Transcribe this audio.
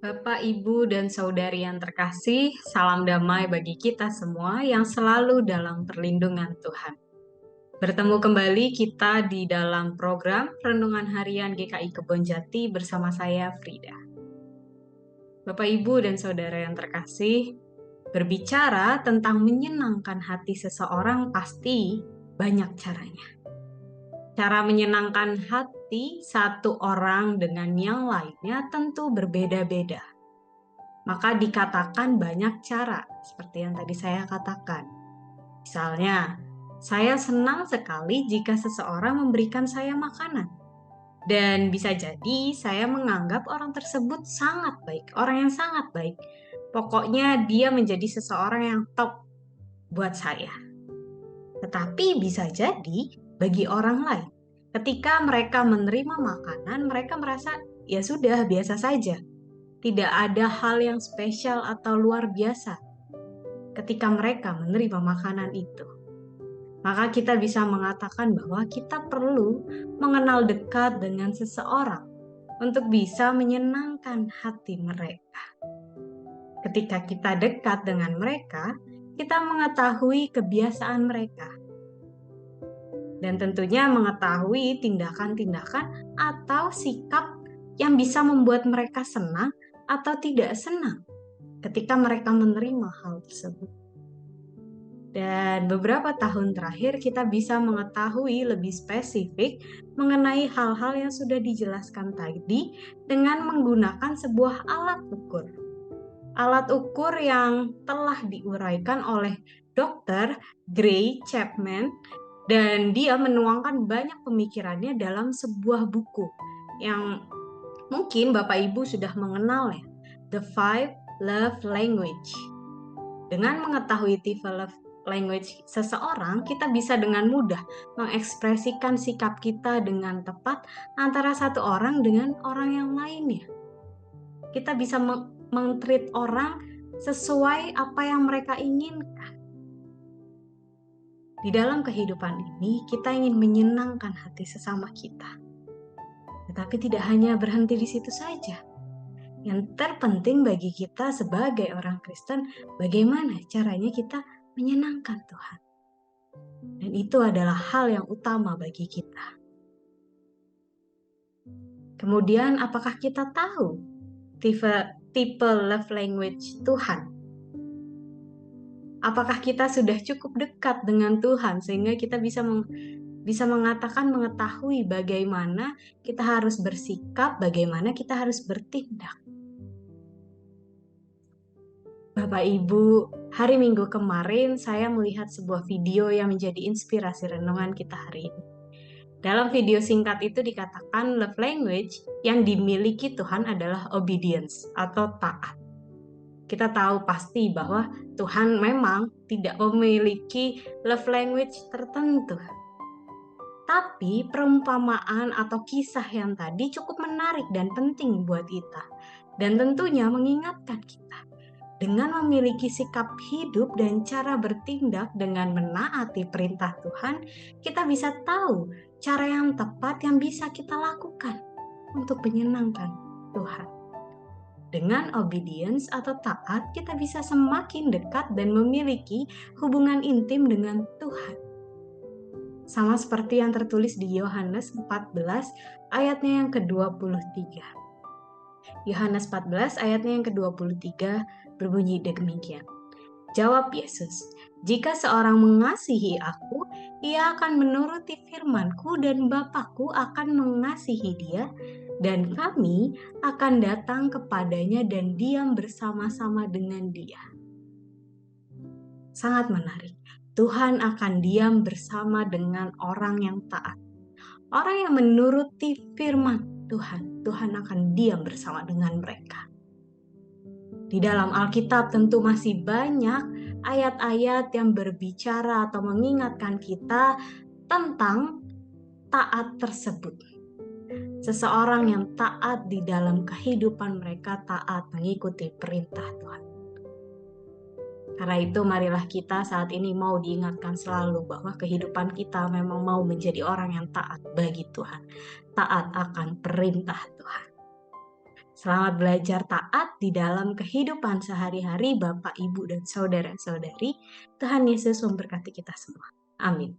Bapak, Ibu, dan saudari yang terkasih, salam damai bagi kita semua yang selalu dalam perlindungan Tuhan. Bertemu kembali kita di dalam program Renungan Harian GKI Kebonjati bersama saya, Frida. Bapak, Ibu, dan saudara yang terkasih, berbicara tentang menyenangkan hati seseorang pasti banyak caranya. Cara menyenangkan hati satu orang dengan yang lainnya tentu berbeda-beda. Maka dikatakan banyak cara, seperti yang tadi saya katakan. Misalnya, saya senang sekali jika seseorang memberikan saya makanan. Dan bisa jadi saya menganggap orang tersebut sangat baik, orang yang sangat baik. Pokoknya dia menjadi seseorang yang top buat saya. Tetapi bisa jadi bagi orang lain, ketika mereka menerima makanan, mereka merasa ya sudah biasa saja. Tidak ada hal yang spesial atau luar biasa ketika mereka menerima makanan itu. Maka kita bisa mengatakan bahwa kita perlu mengenal dekat dengan seseorang untuk bisa menyenangkan hati mereka. Ketika kita dekat dengan mereka, kita mengetahui kebiasaan mereka. Dan tentunya mengetahui tindakan-tindakan atau sikap yang bisa membuat mereka senang atau tidak senang ketika mereka menerima hal tersebut. Dan beberapa tahun terakhir kita bisa mengetahui lebih spesifik mengenai hal-hal yang sudah dijelaskan tadi dengan menggunakan sebuah alat ukur. Alat ukur yang telah diuraikan oleh Dr. Gray Chapman, dan dia menuangkan banyak pemikirannya dalam sebuah buku yang mungkin Bapak Ibu sudah mengenal ya, The Five Love Language. Dengan mengetahui tipe love language seseorang, kita bisa dengan mudah mengekspresikan sikap kita dengan tepat antara satu orang dengan orang yang lainnya. Kita bisa men-treat orang sesuai apa yang mereka inginkan. Di dalam kehidupan ini, kita ingin menyenangkan hati sesama kita. Tetapi tidak hanya berhenti di situ saja. Yang terpenting bagi kita sebagai orang Kristen, bagaimana caranya kita menyenangkan Tuhan. Dan itu adalah hal yang utama bagi kita. Kemudian, apakah kita tahu tipe love language Tuhan? Apakah kita sudah cukup dekat dengan Tuhan sehingga kita bisa mengatakan, mengetahui bagaimana kita harus bersikap, bagaimana kita harus bertindak? Bapak Ibu, hari Minggu kemarin saya melihat sebuah video yang menjadi inspirasi renungan kita hari ini. Dalam video singkat itu dikatakan love language yang dimiliki Tuhan adalah obedience atau taat. Kita tahu pasti bahwa Tuhan memang tidak memiliki love language tertentu. Tapi perumpamaan atau kisah yang tadi cukup menarik dan penting buat kita. Dan tentunya mengingatkan kita. Dengan memiliki sikap hidup dan cara bertindak dengan menaati perintah Tuhan, kita bisa tahu cara yang tepat yang bisa kita lakukan untuk menyenangkan Tuhan. Dengan obedience atau taat, kita bisa semakin dekat dan memiliki hubungan intim dengan Tuhan. Sama seperti yang tertulis di Yohanes 14 ayatnya yang ke-23. Yohanes 14 ayatnya yang ke-23 berbunyi demikian. Jawab Yesus, "Jika seorang mengasihi aku, ia akan menuruti firman-Ku dan Bapa-Ku akan mengasihi dia, dan kami akan datang kepadanya dan diam bersama-sama dengan dia." Sangat menarik. Tuhan akan diam bersama dengan orang yang taat. Orang yang menuruti firman Tuhan, Tuhan akan diam bersama dengan mereka. Di dalam Alkitab tentu masih banyak ayat-ayat yang berbicara atau mengingatkan kita tentang taat tersebut. Seseorang yang taat di dalam kehidupan mereka taat mengikuti perintah Tuhan. Karena itu marilah kita saat ini mau diingatkan selalu bahwa kehidupan kita memang mau menjadi orang yang taat bagi Tuhan. Taat akan perintah Tuhan. Selamat belajar taat di dalam kehidupan sehari-hari Bapak, Ibu, dan saudara-saudari. Tuhan Yesus memberkati kita semua. Amin.